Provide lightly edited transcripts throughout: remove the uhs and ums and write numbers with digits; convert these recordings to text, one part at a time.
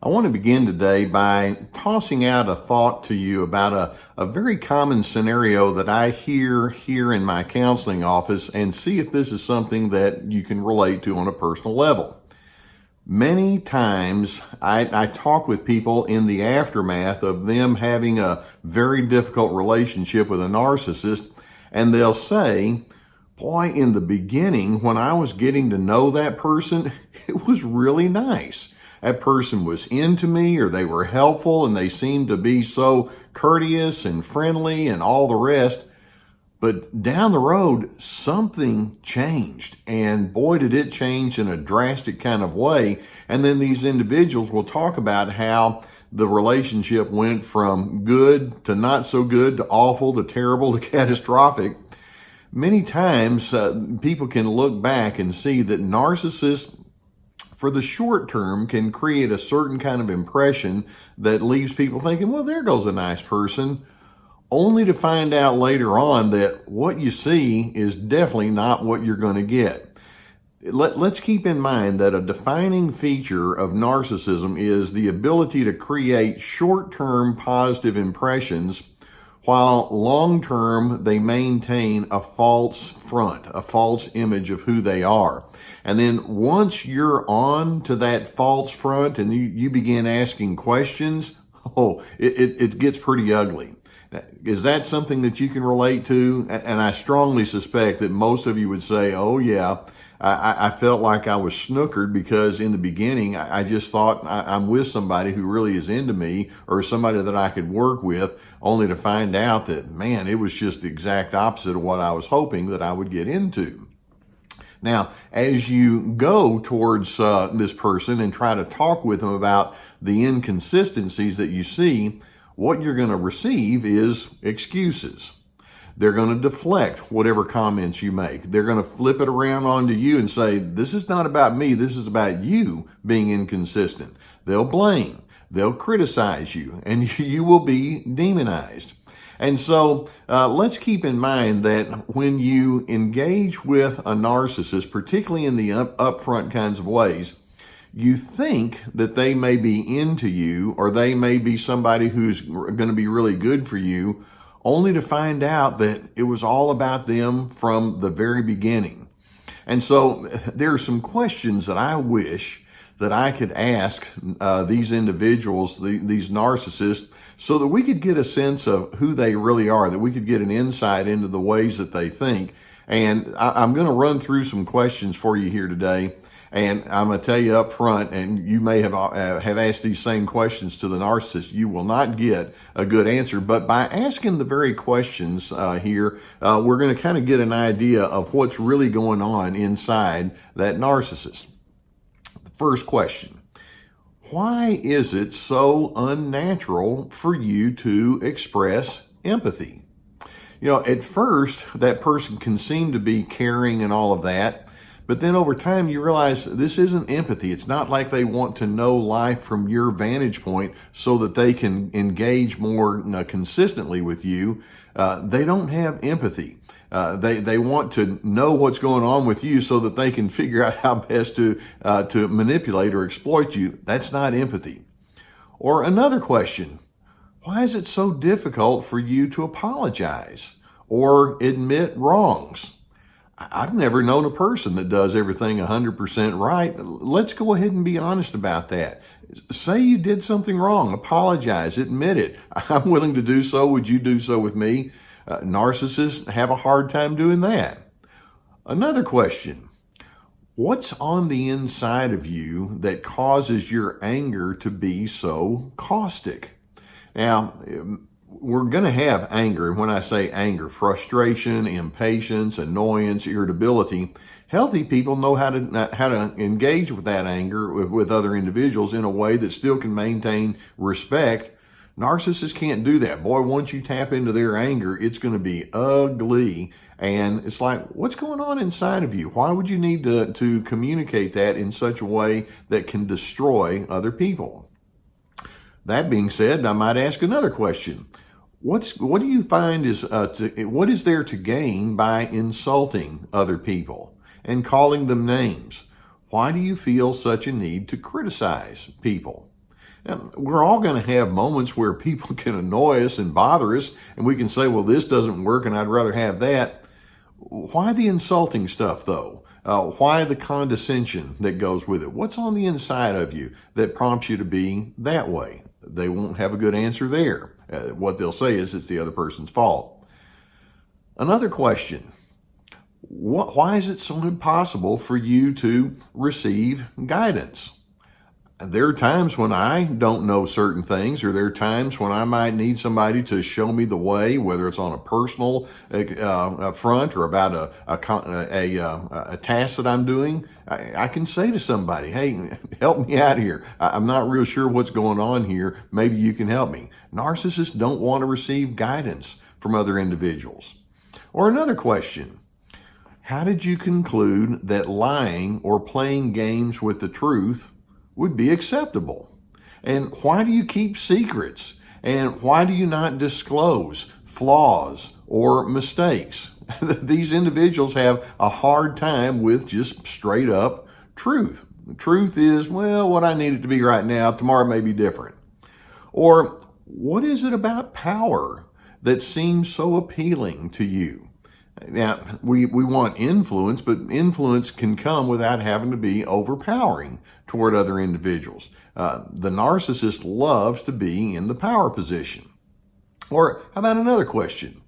I want to begin today by tossing out a thought to you about a very common scenario that I hear here in my counseling office and see if this is something that you can relate to on a personal level. Many times I talk with people in the aftermath of them having a very difficult relationship with a narcissist, and they'll say, boy, in the beginning, when I was getting to know that person, it was really nice. That person was into me, or they were helpful, and they seemed to be so courteous and friendly and all the rest. But down the road, something changed, and boy, did it change in a drastic kind of way. And then these individuals will talk about how the relationship went from good to not so good to awful to terrible to catastrophic. Many times, people can look back and see that narcissists, for the short term, can create a certain kind of impression that leaves people thinking, well, there goes a nice person, only to find out later on that what you see is definitely not what you're going to get. Let's keep in mind that a defining feature of narcissism is the ability to create short-term positive impressions, while long-term they maintain a false front, a false image of who they are. And then once you're on to that false front and you begin asking questions, it gets pretty ugly. Is that something that you can relate to? And I strongly suspect that most of you would say, oh yeah, I felt like I was snookered because in the beginning, I just thought I'm with somebody who really is into me or somebody that I could work with, only to find out that, man, it was just the exact opposite of what I was hoping that I would get into. Now, as you go towards this person and try to talk with them about the inconsistencies that you see, what you're going to receive is excuses. They're going to deflect whatever comments you make. They're going to flip it around onto you and say, this is not about me, this is about you being inconsistent. They'll blame, they'll criticize you, and you will be demonized. And so let's keep in mind that when you engage with a narcissist, particularly in the upfront kinds of ways, you think that they may be into you or they may be somebody who's going to be really good for you, only to find out that it was all about them from the very beginning. And so there are some questions that I wish that I could ask these individuals, these narcissists, so that we could get a sense of who they really are, that we could get an insight into the ways that they think. And I'm going to run through some questions for you here today. And I'm going to tell you up front, and you may have asked these same questions to the narcissist, you will not get a good answer. But by asking the very questions here, we're going to kind of get an idea of what's really going on inside that narcissist. The first question: why is it so unnatural for you to express empathy? You know, at first, that person can seem to be caring and all of that. But then over time, you realize this isn't empathy. It's not like they want to know life from your vantage point so that they can engage more consistently with you. They don't have empathy. They want to know what's going on with you so that they can figure out how best to manipulate or exploit you. That's not empathy. Or another question: why is it so difficult for you to apologize or admit wrongs? I've never known a person that does everything 100% right. Let's go ahead and be honest about that. Say you did something wrong, apologize, admit it. I'm willing to do so. Would you do so with me? Narcissists have a hard time doing that. Another question: what's on the inside of you that causes your anger to be so caustic? Now, we're going to have anger. When I say anger, frustration, impatience, annoyance, irritability. Healthy people know how to engage with that anger with other individuals in a way that still can maintain respect. Narcissists can't do that. Boy, once you tap into their anger, it's going to be ugly. And it's like, what's going on inside of you? Why would you need to communicate that in such a way that can destroy other people? That being said, I might ask another question. What do you find is what is there to gain by insulting other people and calling them names? Why do you feel such a need to criticize people? We're all going to have moments where people can annoy us and bother us, and we can say, well, this doesn't work and I'd rather have that. Why the insulting stuff, though? Why the condescension that goes with it? What's on the inside of you that prompts you to be that way? They won't have a good answer there. What they'll say is it's the other person's fault. Another question. Why is it so impossible for you to receive guidance? There are times when I don't know certain things, or there are times when I might need somebody to show me the way, whether it's on a personal front or about a task that I'm doing. I can say to somebody, hey, help me out here. I'm not real sure what's going on here. Maybe you can help me. Narcissists don't want to receive guidance from other individuals. Or another question. How did you conclude that lying or playing games with the truth would be acceptable? And why do you keep secrets? And why do you not disclose flaws or mistakes? These individuals have a hard time with just straight up truth. The truth is, well, what I need it to be right now, tomorrow may be different. Or what is it about power that seems so appealing to you? Now, we want influence, but influence can come without having to be overpowering toward other individuals. The narcissist loves to be in the power position. Or how about another question?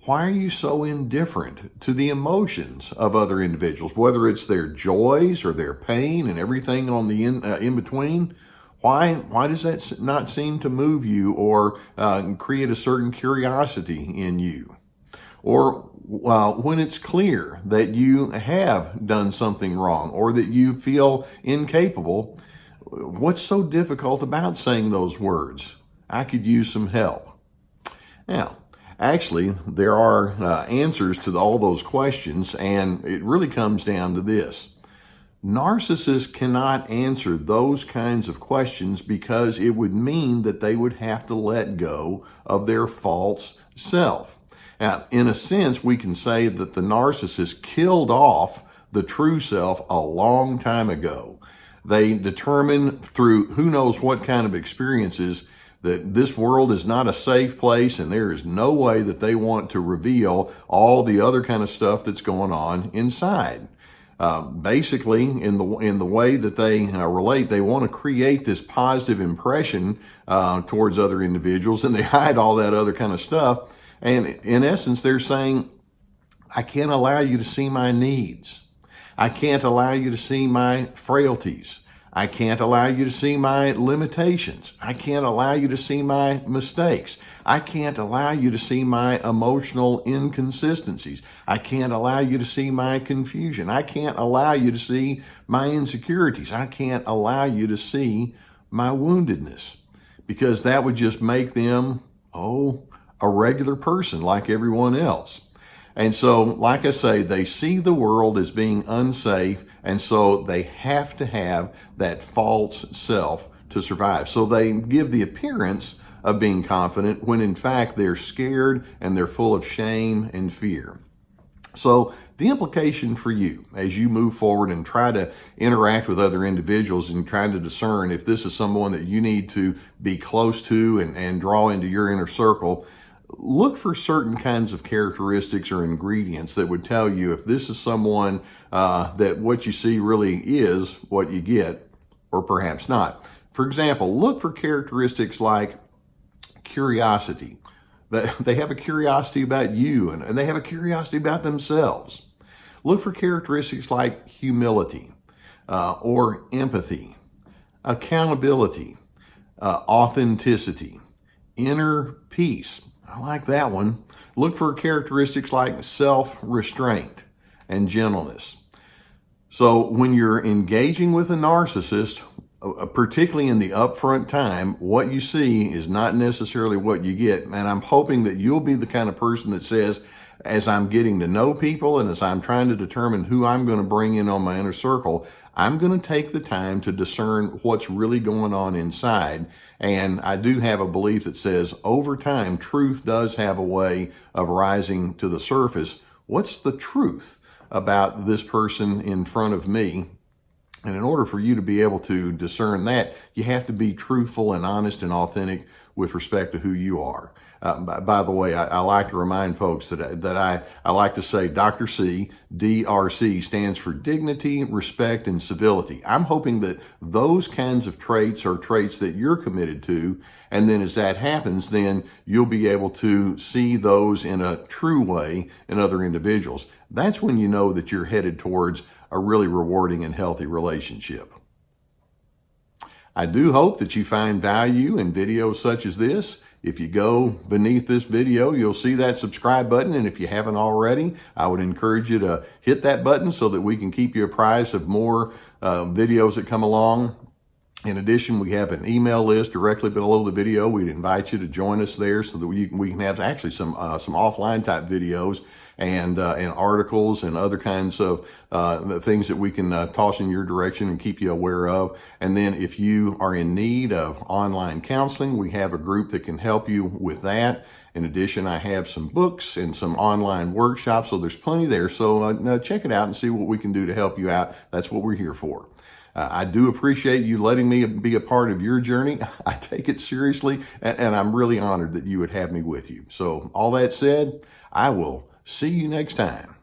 Why are you so indifferent to the emotions of other individuals, whether it's their joys or their pain and everything on the in between? Why does that not seem to move you or create a certain curiosity in you? Or when it's clear that you have done something wrong or that you feel incapable, what's so difficult about saying those words? I could use some help. Now, actually, there are answers to all those questions, and it really comes down to this. Narcissists cannot answer those kinds of questions because it would mean that they would have to let go of their false self. Now, in a sense, we can say that the narcissist killed off the true self a long time ago. They determined through who knows what kind of experiences that this world is not a safe place, and there is no way that they want to reveal all the other kind of stuff that's going on inside. Basically, in the way that they relate, they want to create this positive impression towards other individuals, and they hide all that other kind of stuff. And in essence, they're saying, I can't allow you to see my needs. I can't allow you to see my frailties. I can't allow you to see my limitations. I can't allow you to see my mistakes. I can't allow you to see my emotional inconsistencies. I can't allow you to see my confusion. I can't allow you to see my insecurities. I can't allow you to see my woundedness, because that would just make them, a regular person like everyone else. And so, like I say, they see the world as being unsafe, and so they have to have that false self to survive. So they give the appearance of being confident when in fact they're scared and they're full of shame and fear. So the implication for you as you move forward and try to interact with other individuals and try to discern if this is someone that you need to be close to and draw into your inner circle, look for certain kinds of characteristics or ingredients that would tell you if this is someone that what you see really is what you get, or perhaps not. For example, look for characteristics like curiosity. They have a curiosity about you, and they have a curiosity about themselves. Look for characteristics like humility or empathy, accountability, authenticity, inner peace. I like that one. Look for characteristics like self-restraint and gentleness. So when you're engaging with a narcissist, particularly in the upfront time, what you see is not necessarily what you get. And I'm hoping that you'll be the kind of person that says, as I'm getting to know people and as I'm trying to determine who I'm going to bring in on my inner circle, I'm going to take the time to discern what's really going on inside. And I do have a belief that says over time, truth does have a way of rising to the surface. What's the truth about this person in front of me? And in order for you to be able to discern that, you have to be truthful and honest and authentic with respect to who you are. By the way, I like to remind folks that I like to say Dr. C, DRC, stands for dignity, respect, and civility. I'm hoping that those kinds of traits are traits that you're committed to. And then as that happens, then you'll be able to see those in a true way in other individuals. That's when you know that you're headed towards a really rewarding and healthy relationship. I do hope that you find value in videos such as this. If you go beneath this video, you'll see that subscribe button. And if you haven't already, I would encourage you to hit that button so that we can keep you apprised of more videos that come along. In addition, we have an email list directly below the video. We'd invite you to join us there so that we can have actually some offline type videos and articles and other kinds of the things that we can toss in your direction and keep you aware of. And then if you are in need of online counseling, we have a group that can help you with that. In addition, I have some books and some online workshops, so there's plenty there. So check it out and see what we can do to help you out. That's what we're here for. I do appreciate you letting me be a part of your journey. I take it seriously, and I'm really honored that you would have me with you. So all that said, I will see you next time.